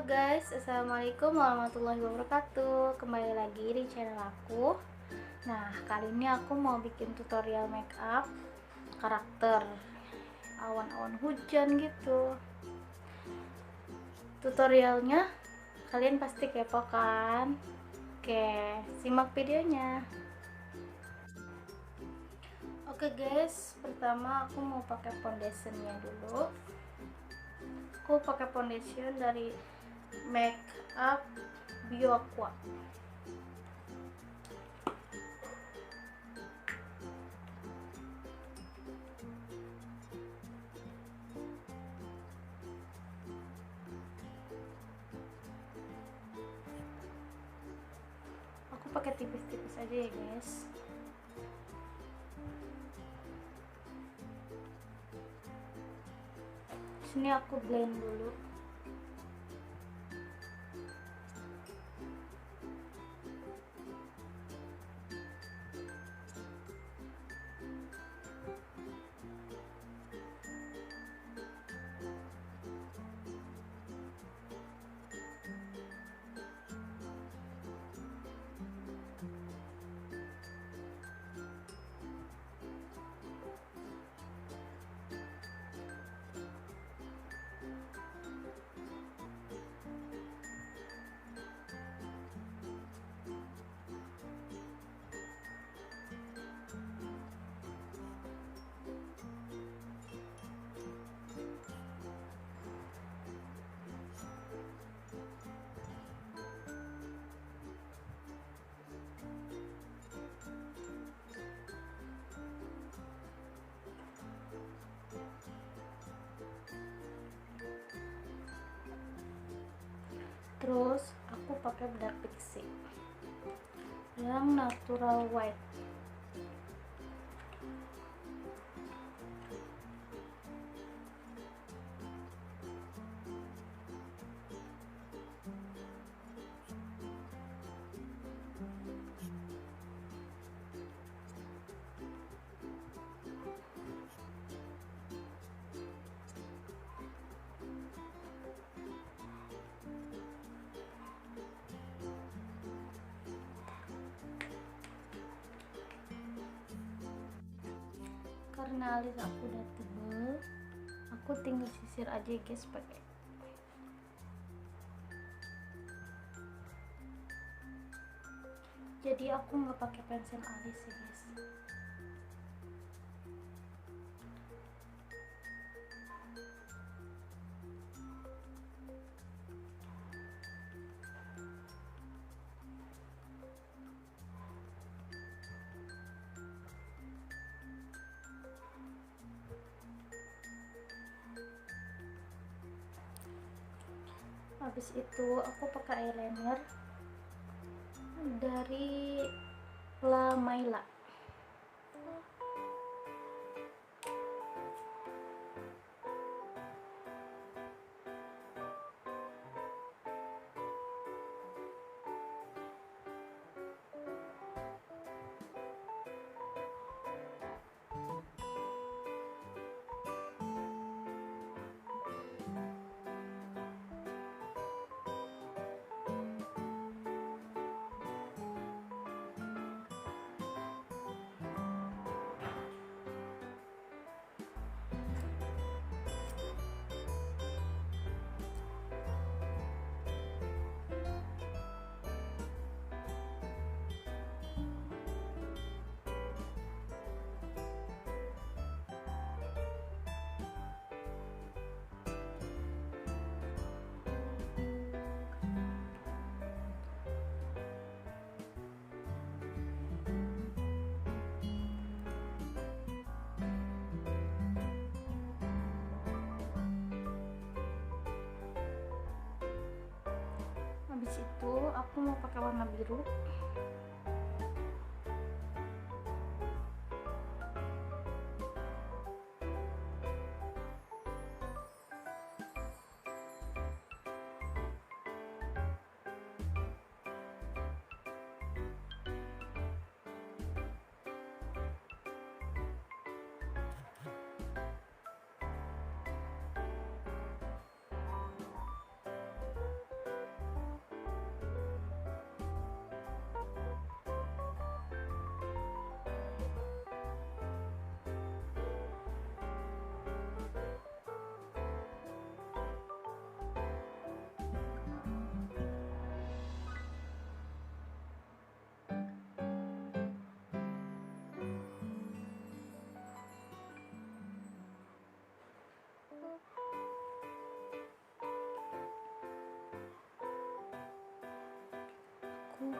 guys, assalamualaikum warahmatullahi wabarakatuh. Kembali lagi di channel aku. Nah, kali ini aku mau bikin tutorial makeup karakter awan-awan hujan gitu. Tutorialnya kalian pasti kepo kan? Oke, simak videonya. Oke guys, pertama aku mau pakai foundationnya dulu. Aku pakai foundation dari Makeup Bio Aqua. Aku pakai tipis-tipis aja ya guys. Sini aku blend dulu. Terus aku pakai bedak pixie yang natural white. Karena alis aku udah tebel, aku tinggal sisir aja guys pakai. Jadi aku nggak pakai pensil alis ya guys. Habis itu aku pakai eyeliner dari La Maila. Habis itu aku mau pakai warna biru.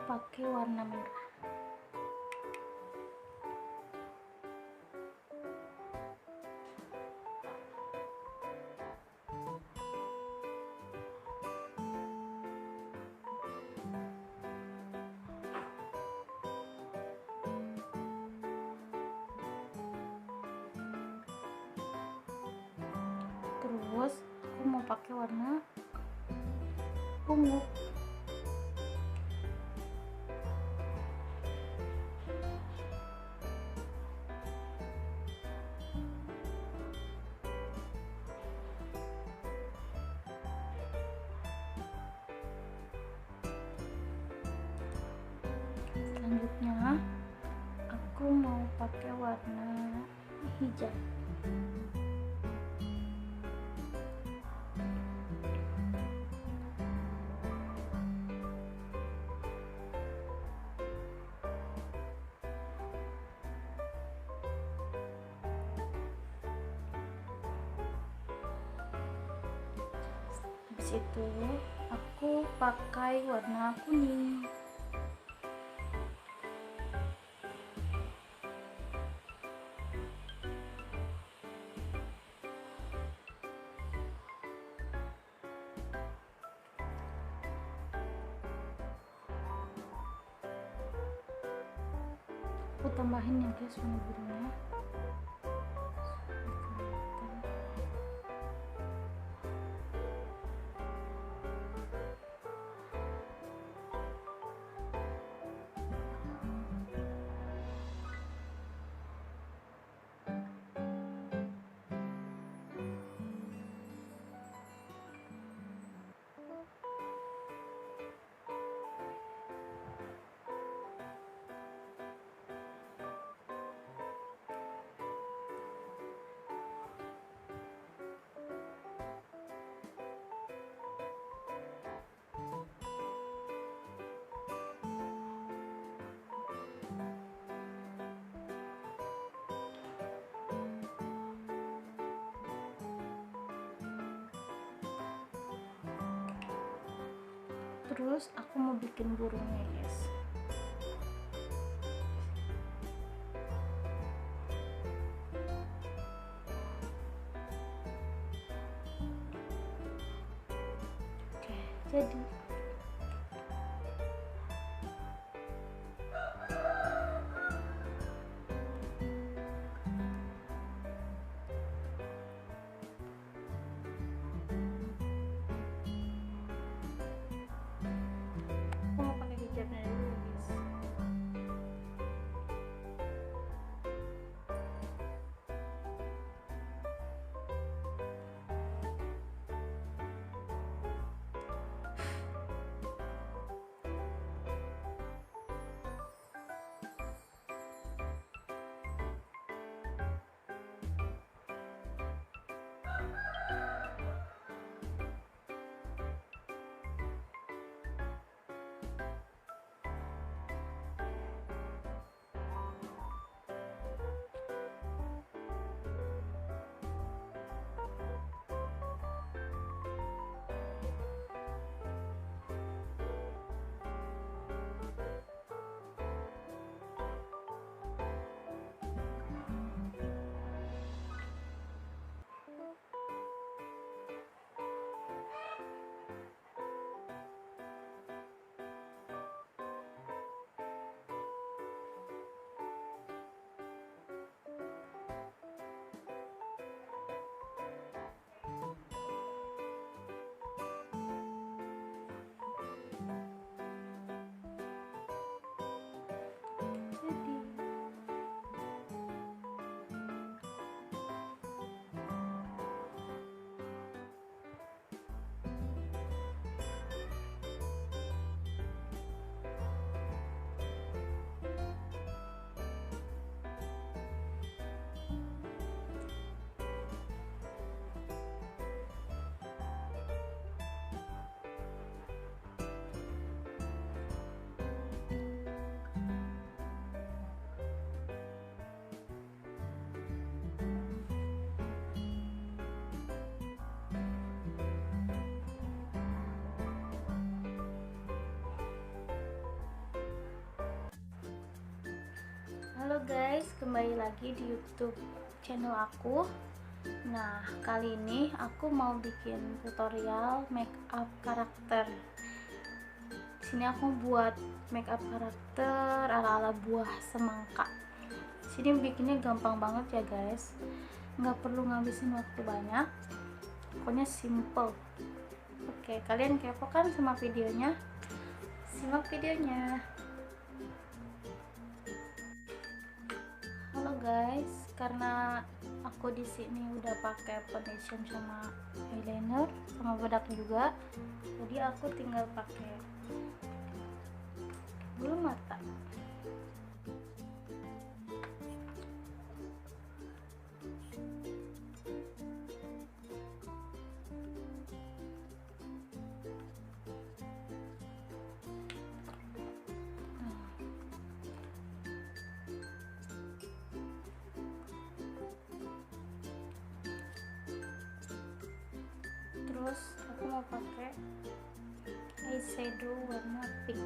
pakai warna merah. Terus aku mau pakai warna ungu. Selanjutnya aku mau pakai warna hijau. Habis itu aku pakai warna kuning. Aku tambahin ya guys warna birunya. Terus aku mau bikin burungnya guys. Oke, jadi aku mau pakai hijabnya dulu guys. Halo guys, kembali lagi di YouTube channel aku. Nah, kali ini aku mau bikin tutorial makeup karakter. Di sini aku buat makeup karakter ala-ala buah semangka. Di sini bikinnya gampang banget ya guys. Nggak perlu ngabisin waktu banyak. Pokoknya simple. Oke, kalian kepo kan sama videonya? Simak videonya. Halo guys, karena aku di sini udah pakai foundation sama eyeliner sama bedak juga, jadi aku tinggal pakai bulu mata. Terus aku mau pakai eyeshadow warna pink.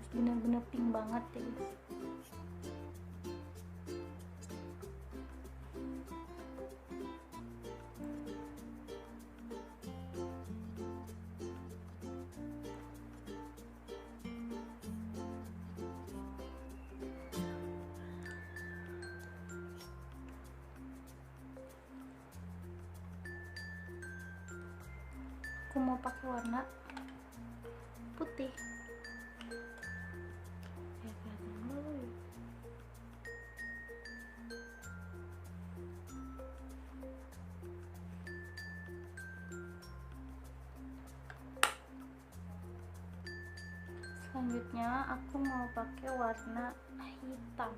Bener-bener pink banget ya guys. Aku mau pakai warna putih. Selanjutnya aku mau pakai warna hitam.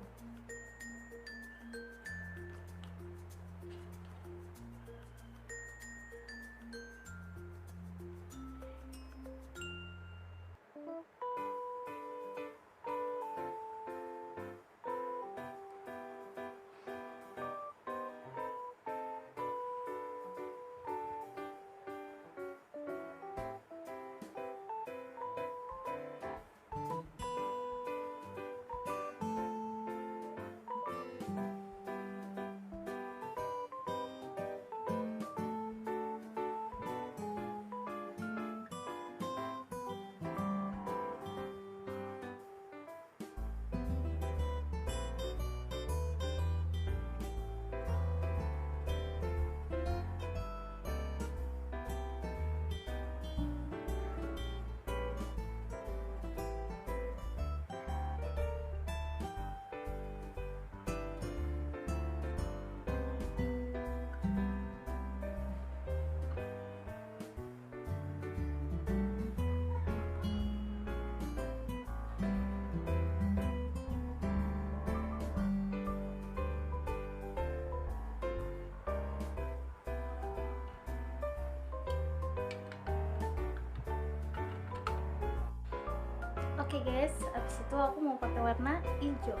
Oke guys, abis itu aku mau pakai warna hijau.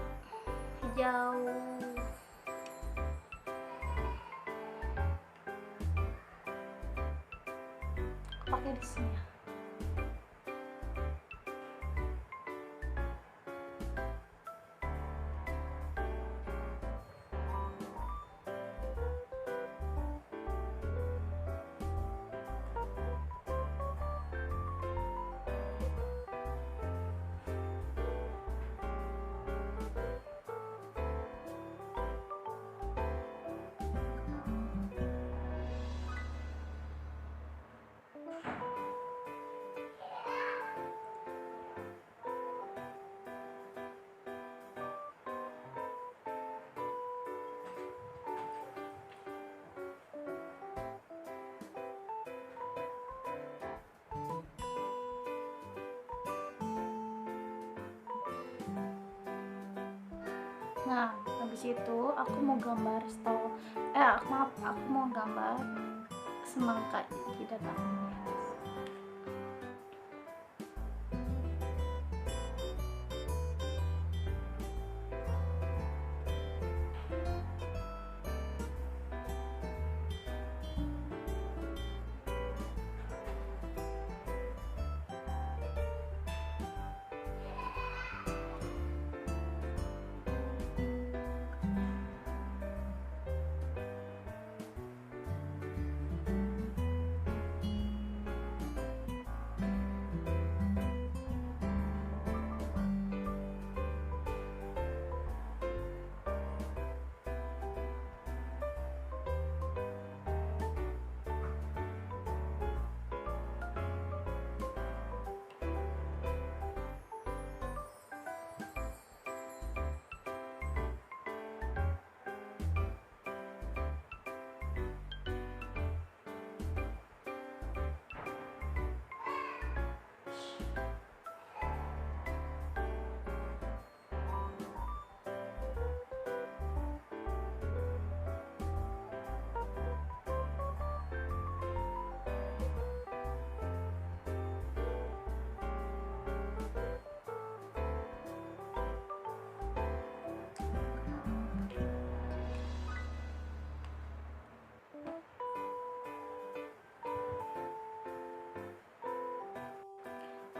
Pakai di sini. Nah, habis itu aku mau gambar aku mau gambar semangka di dalamnya.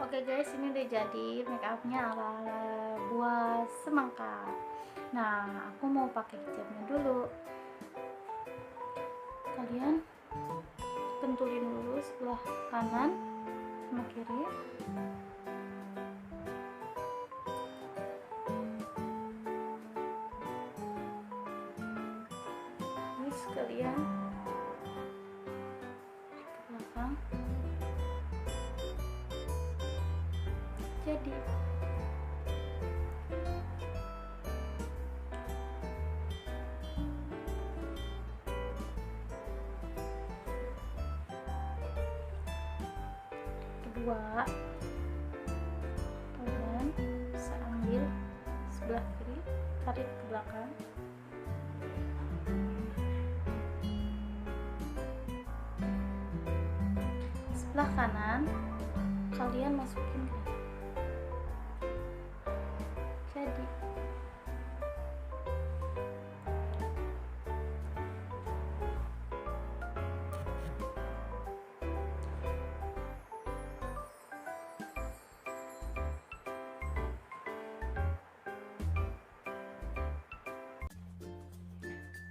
Oke guys, ini udah jadi make upnya ala-ala buah semangka. Nah, aku mau pakai hijabnya dulu. Kalian pentulin dulu sebelah kanan sama kiri. Terus kalian ke belakang. Jadi kedua, kalian bisa ambil sebelah kiri, tarik ke belakang. Sebelah kanan kalian masukin ke dalam. Jadi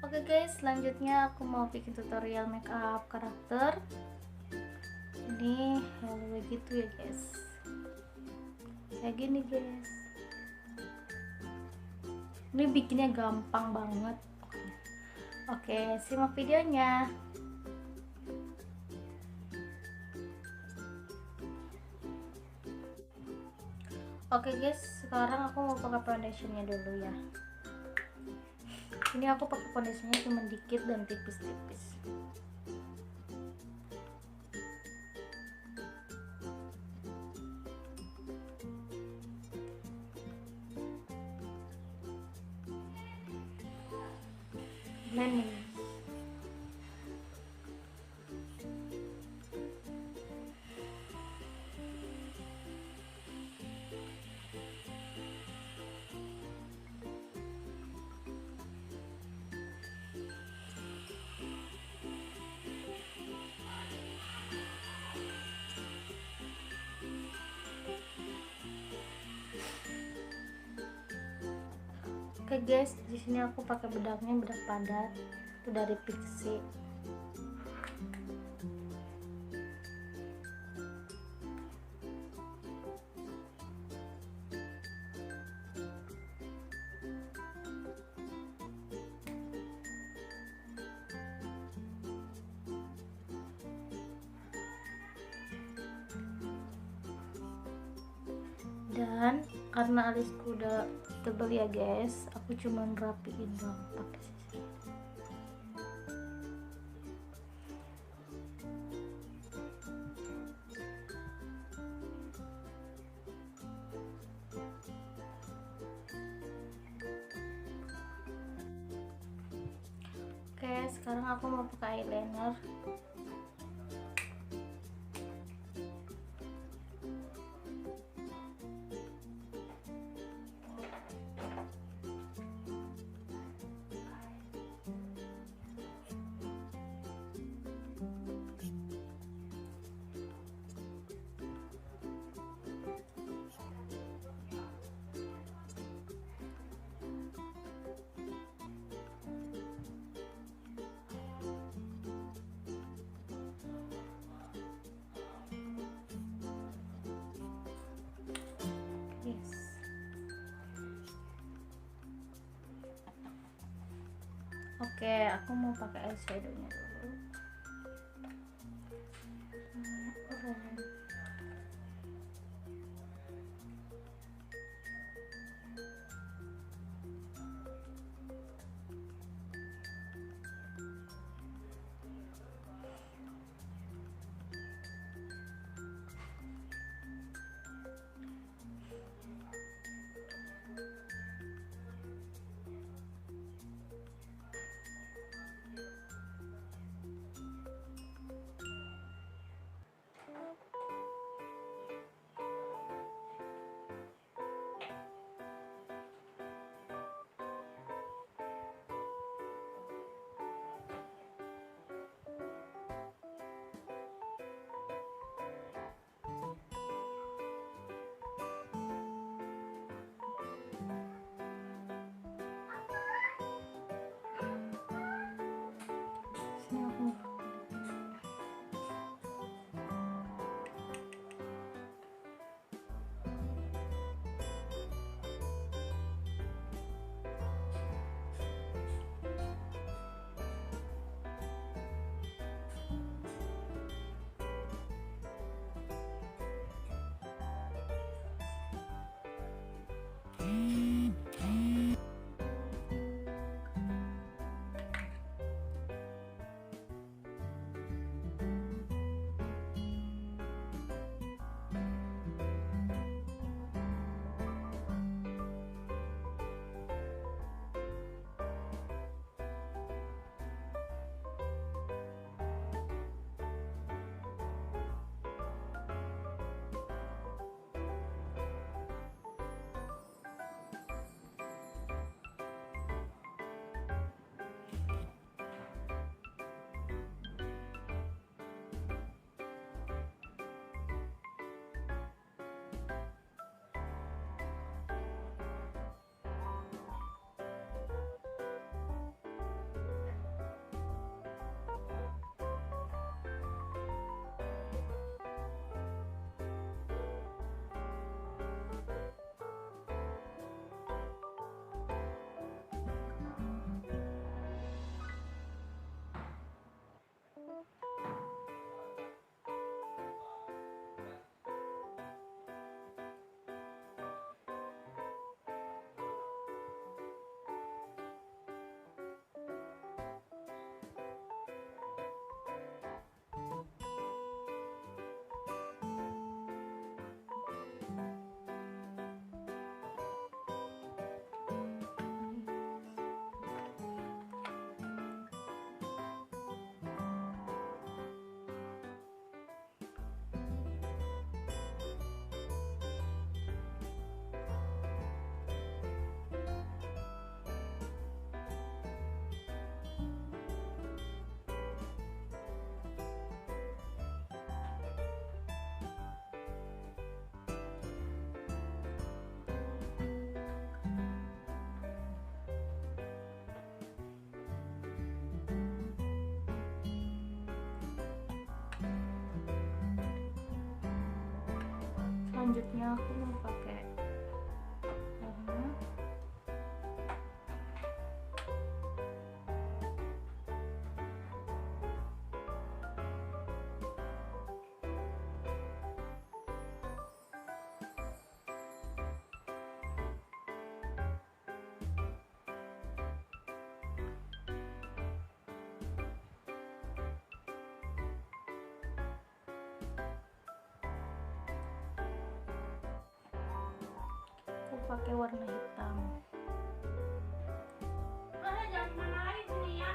oke guys, selanjutnya aku mau bikin tutorial makeup karakter. Ini hello gitu ya guys, kayak gini guys. Ini bikinnya gampang banget. Oke, simak videonya. Oke guys, sekarang aku mau pakai foundationnya dulu ya. Ini aku pakai foundationnya cuma dikit dan tipis-tipis. Blending. Oke guys, di sini aku pakai bedaknya, bedak padat itu dari Pixi. Dan karena alisku udah tebel ya guys, aku cuman rapiin doang pakai sisir. sekarang aku mau pakai eyeliner. Yes. Oke, aku mau pakai eyeshadownya dulu. Sini aku selanjutnya aku mau pakai warna aku pakai warna hitam. Jangan mana lagi sini ya.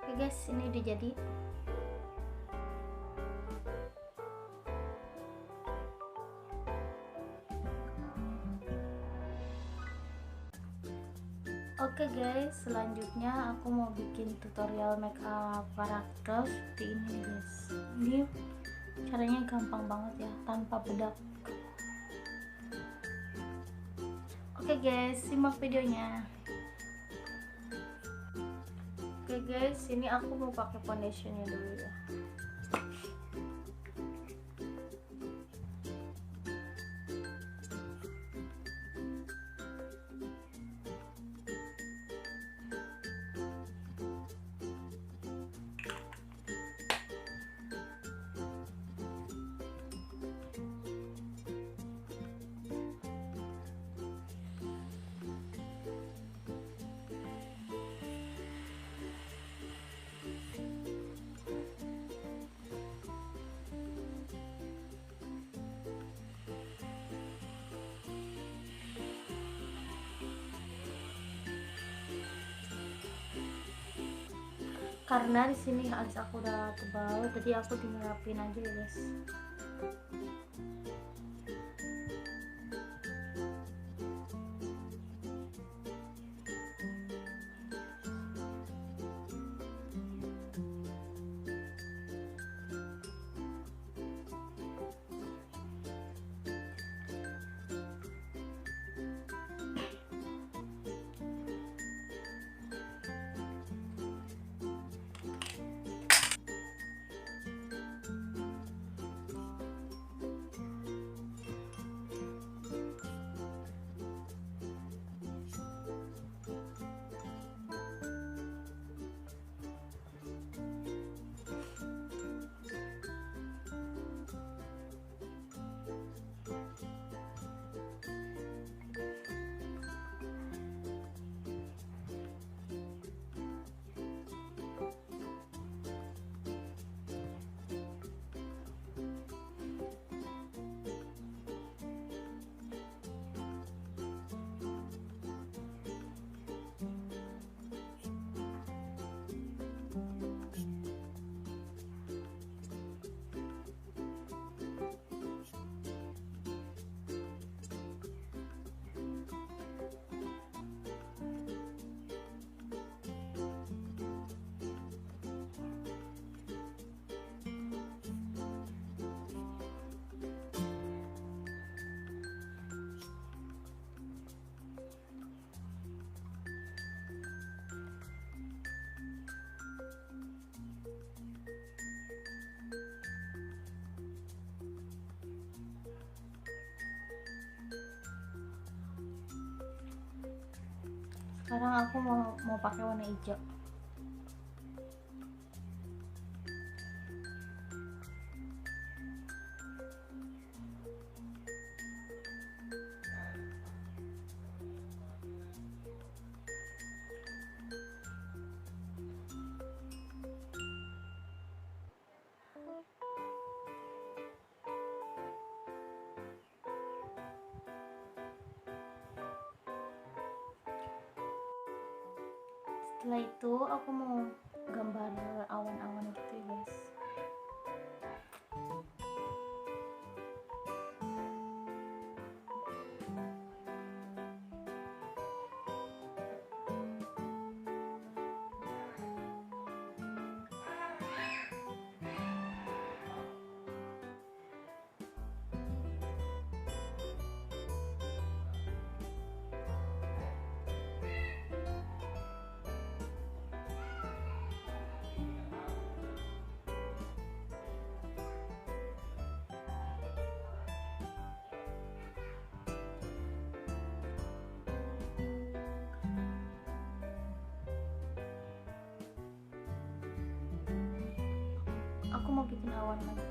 Oke guys, ini udah jadi. Oke guys, selanjutnya aku mau bikin tutorial makeup karakter seperti ini guys. Ini caranya gampang banget ya, tanpa bedak. Oke guys, simak videonya. Oke guys, ini aku mau pakai foundationnya dulu ya. Karena di sini alis aku udah tebal, jadi aku tinggal rapin aja ya guys. Sekarang aku mau pakai warna hijau. Setelah itu aku mau gambar awan-awan gitu ya guys. Aku mau bikin awan lagi.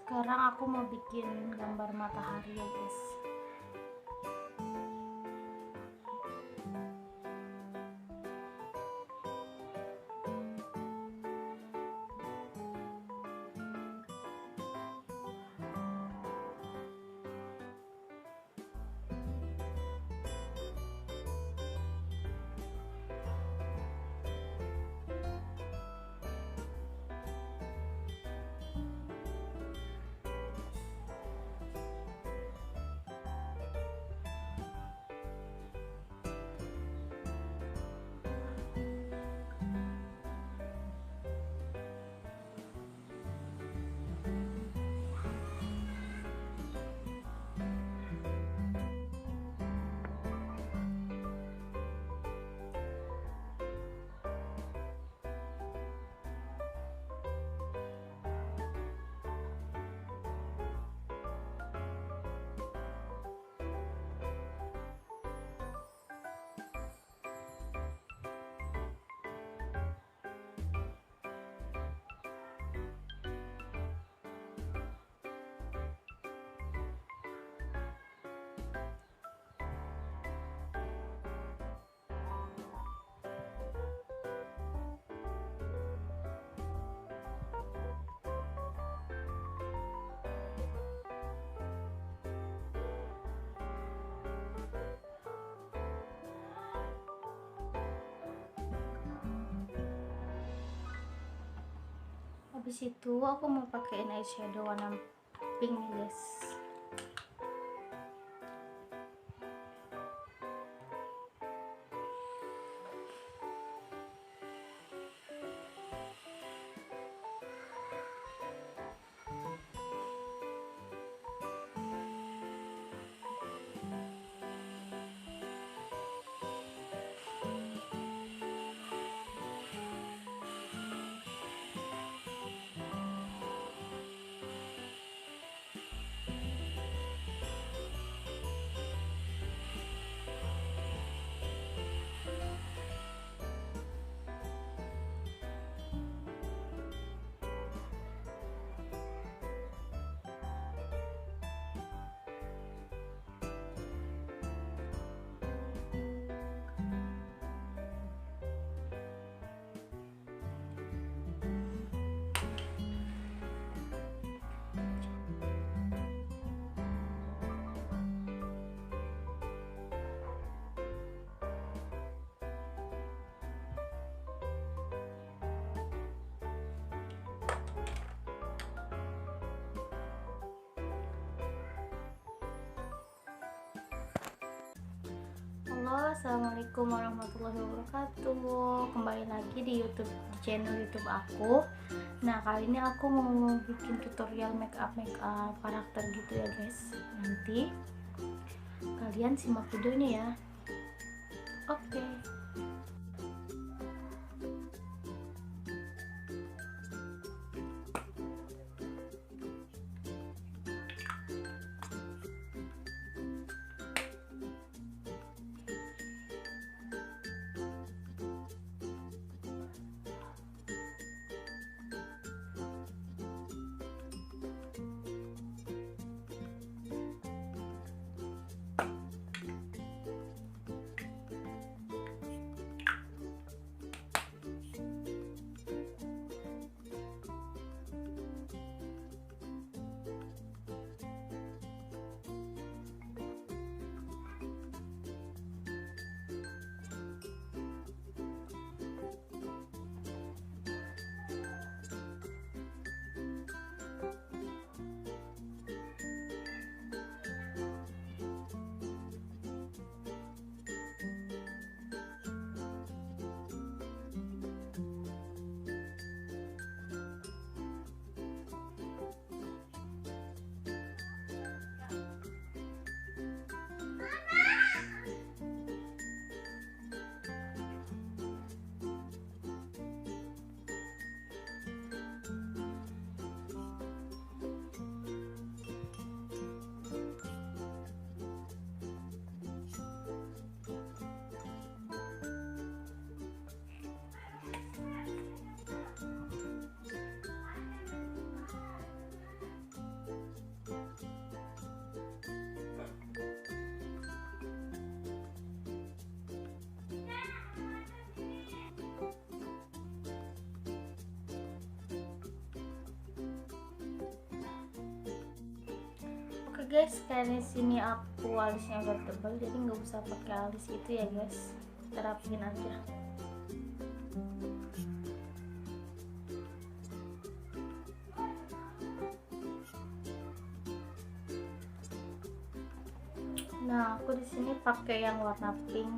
Sekarang aku mau bikin gambar matahari ya guys. Habis itu aku mau pakein eyeshadow warna pink nih guys. Halo, assalamualaikum warahmatullahi wabarakatuh. Kembali lagi di channel YouTube aku. Nah, kali ini aku mau bikin tutorial make up karakter gitu ya guys. Nanti kalian simak videonya ya. Oke. guys, karena sini aku alisnya udah tebal jadi nggak usah pakai alis itu ya guys, kita rapiin aja. Nah, aku di sini pakai yang warna pink.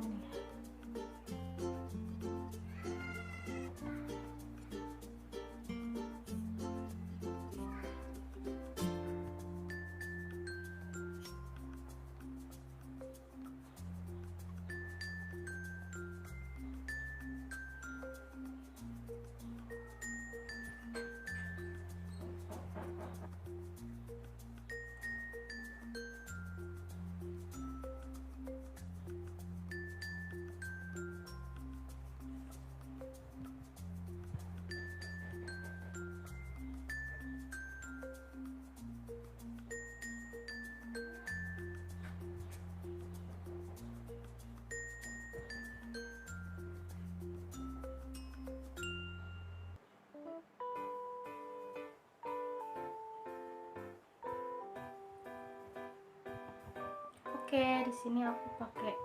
Oke, di sini aku pakai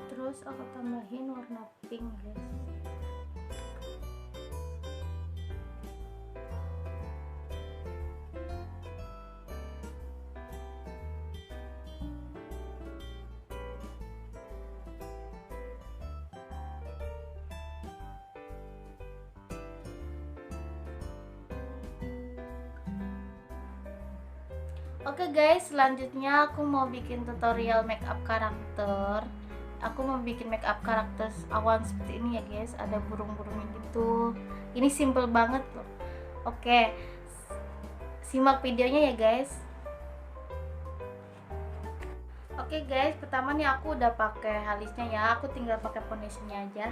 terus aku tambahin warna pink guys. Oke guys, selanjutnya aku mau bikin tutorial makeup karakter. Aku mau bikin makeup karakter awan seperti ini ya guys, ada burung-burungnya gitu. Ini simple banget loh. Oke, simak videonya ya guys. Oke guys, pertama nih aku udah pakai alisnya ya, aku tinggal pakai foundationnya aja.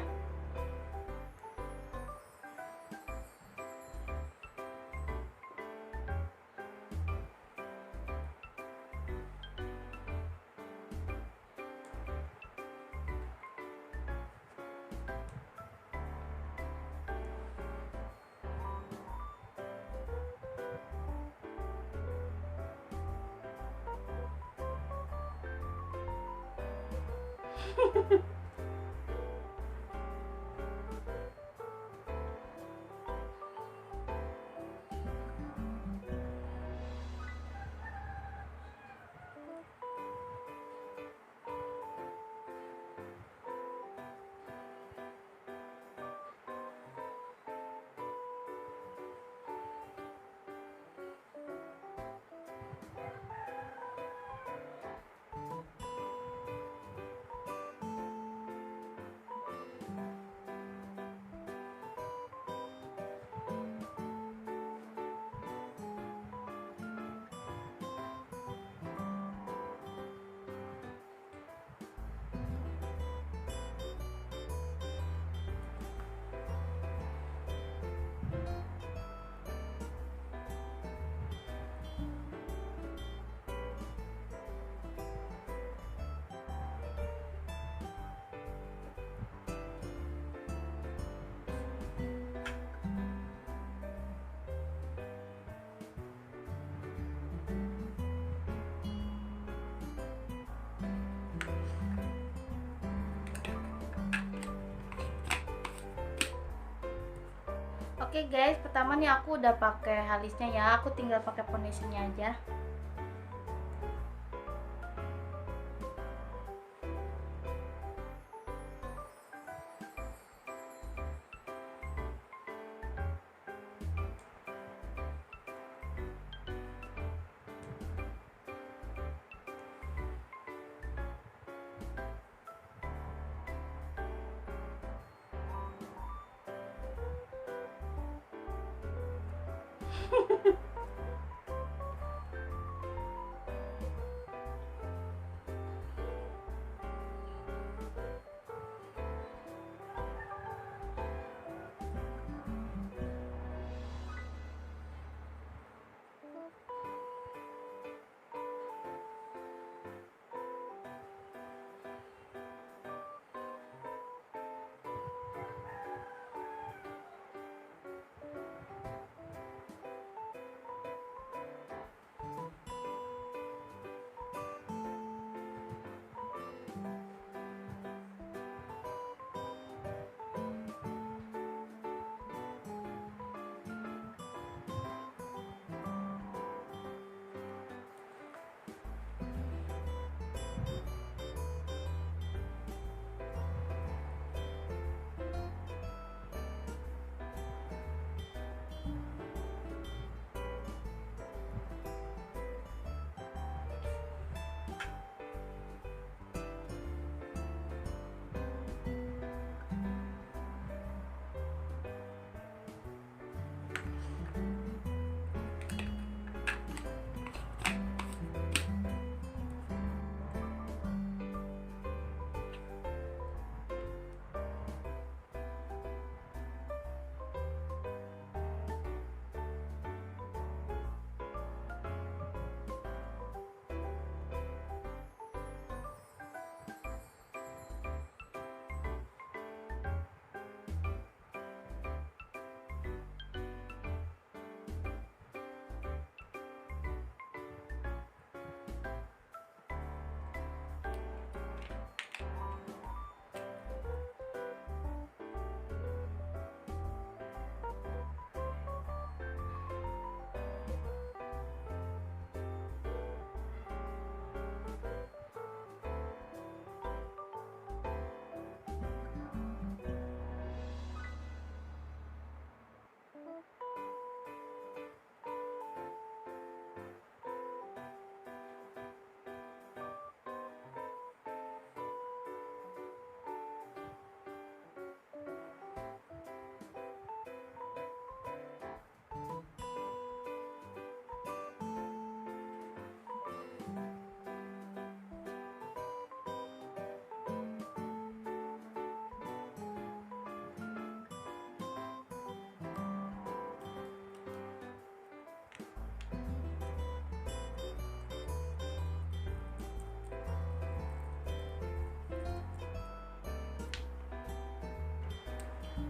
Oke guys, pertama nih aku udah pakai halisnya ya, aku tinggal pakai foundationnya aja.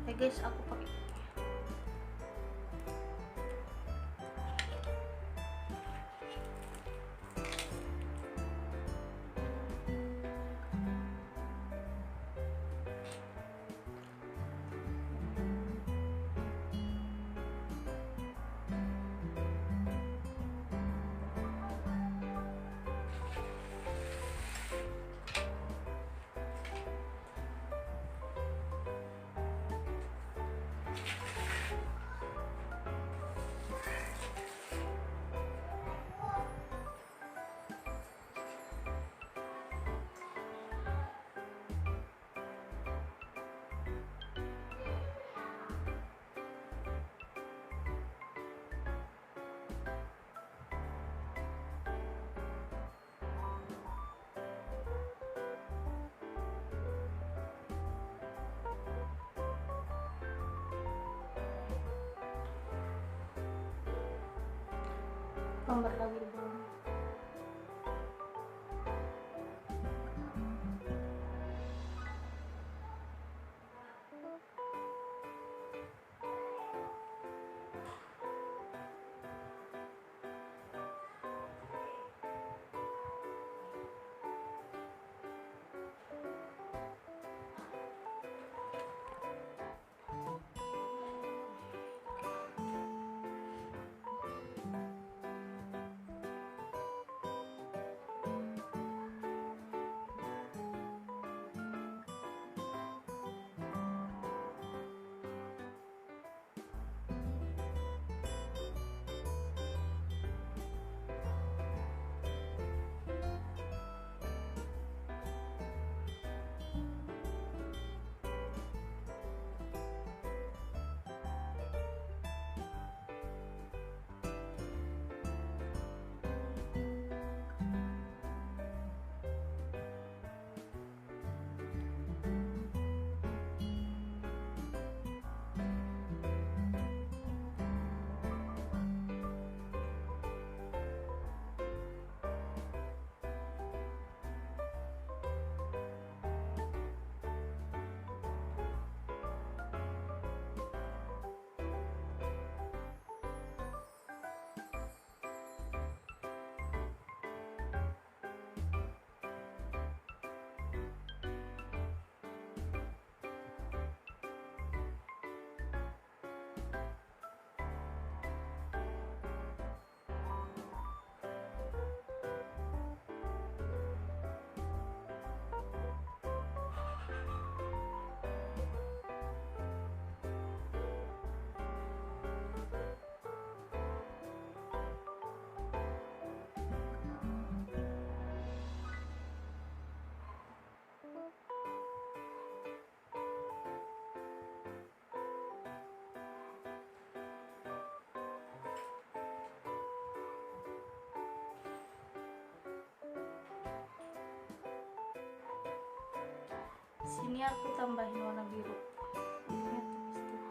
Oke guys, aku pakai. Nomor lagi di bawah. sini aku tambahin warna biru. Birunya tipis-tipis.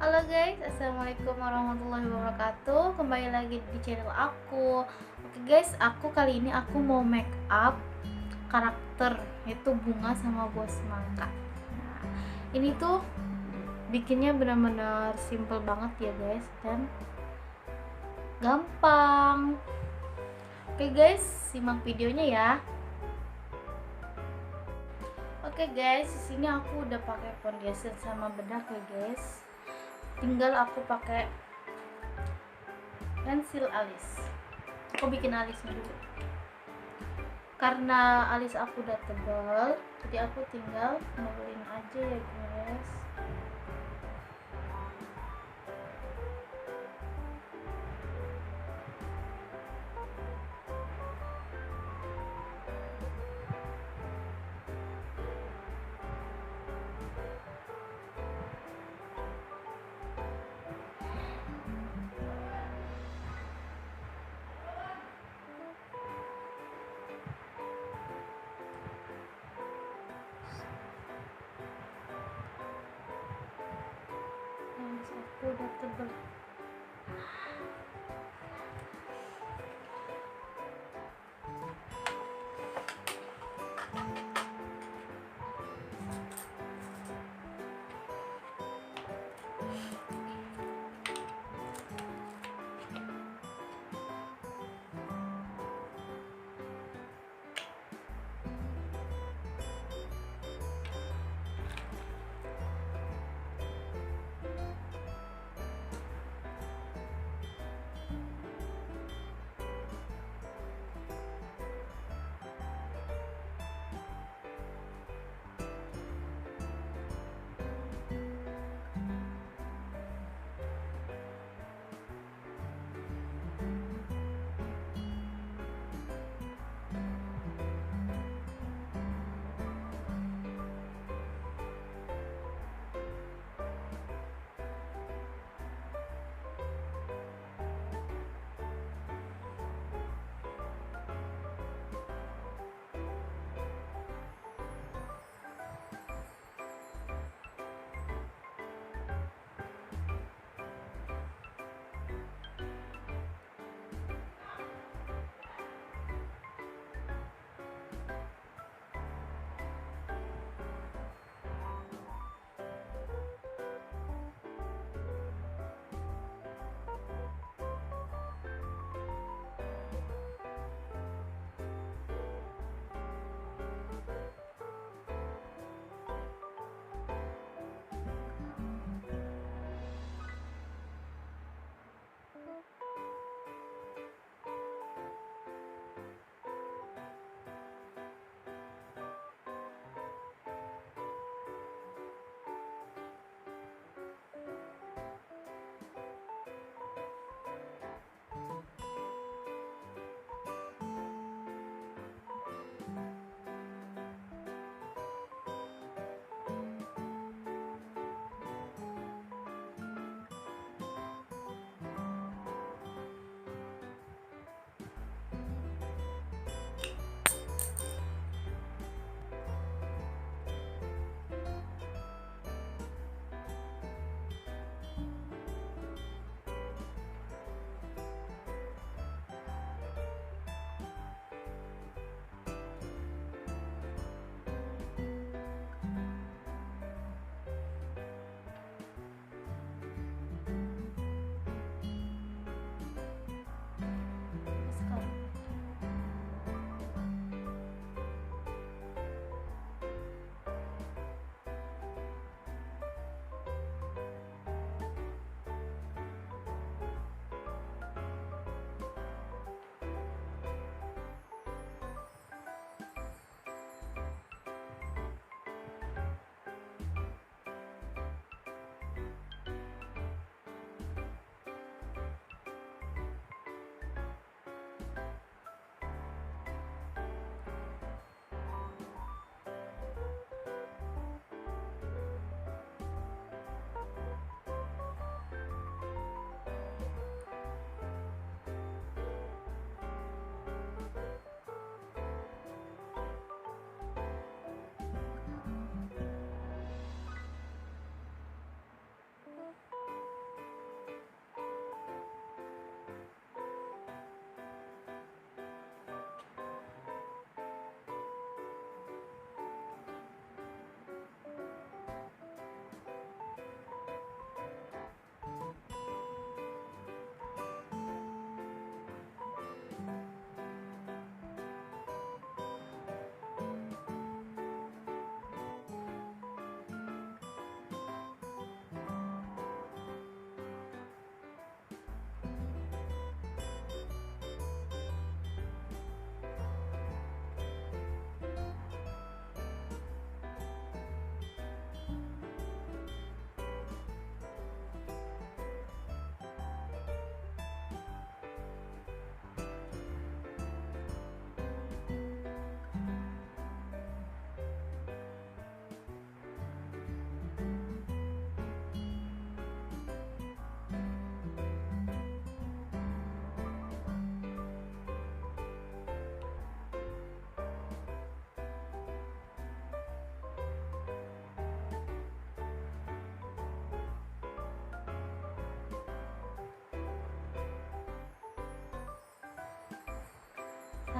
Halo guys, assalamualaikum warahmatullahi wabarakatuh. Kembali lagi di channel aku. Oke guys, aku kali ini mau make up karakter, yaitu bunga sama buah semangka. Nah, ini tuh bikinnya benar-benar simple banget ya guys, dan gampang. Oke guys, simak videonya ya. Oke guys, di sini aku udah pakai foundation sama bedak ya guys. Tinggal aku pakai pensil alis. Aku bikin alisnya dulu. Karena alis aku udah tebal, jadi aku tinggal ngebelin aja ya guys. Aku udah tebel.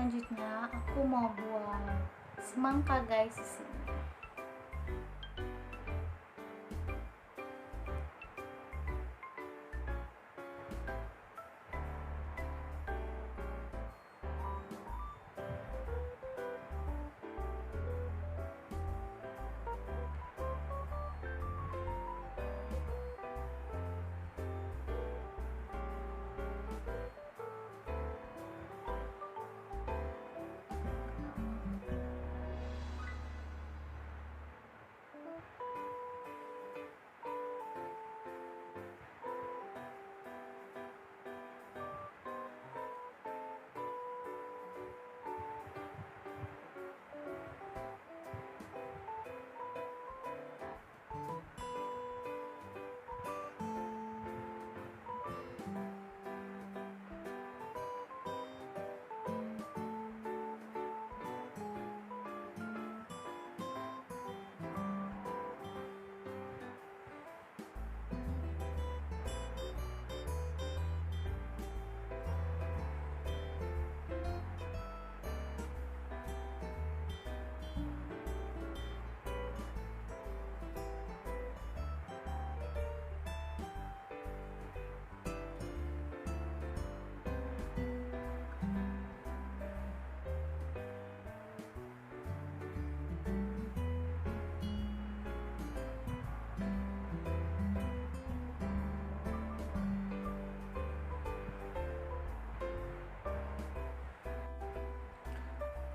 Selanjutnya aku mau buat semangka guys di sini.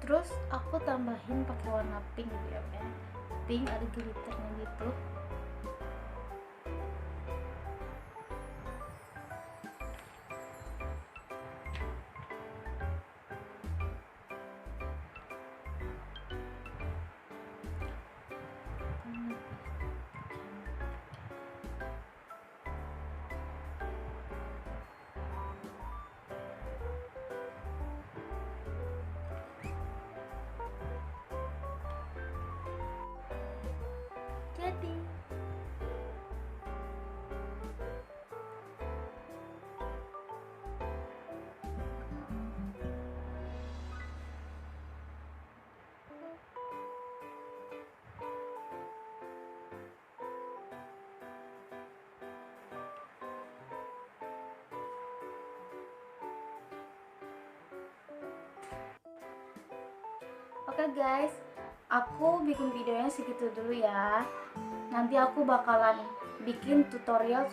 Terus aku tambahin pakai warna pink gitu ya, pink ada glitternya gitu. Jadi oke guys, aku bikin videonya segitu dulu ya. Nanti aku bakalan bikin tutorial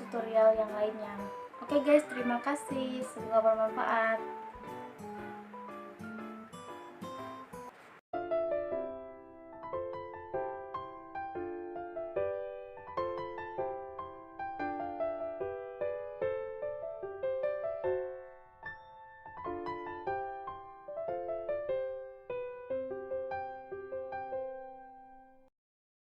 yang lainnya. Oke guys, terima kasih. Semoga bermanfaat.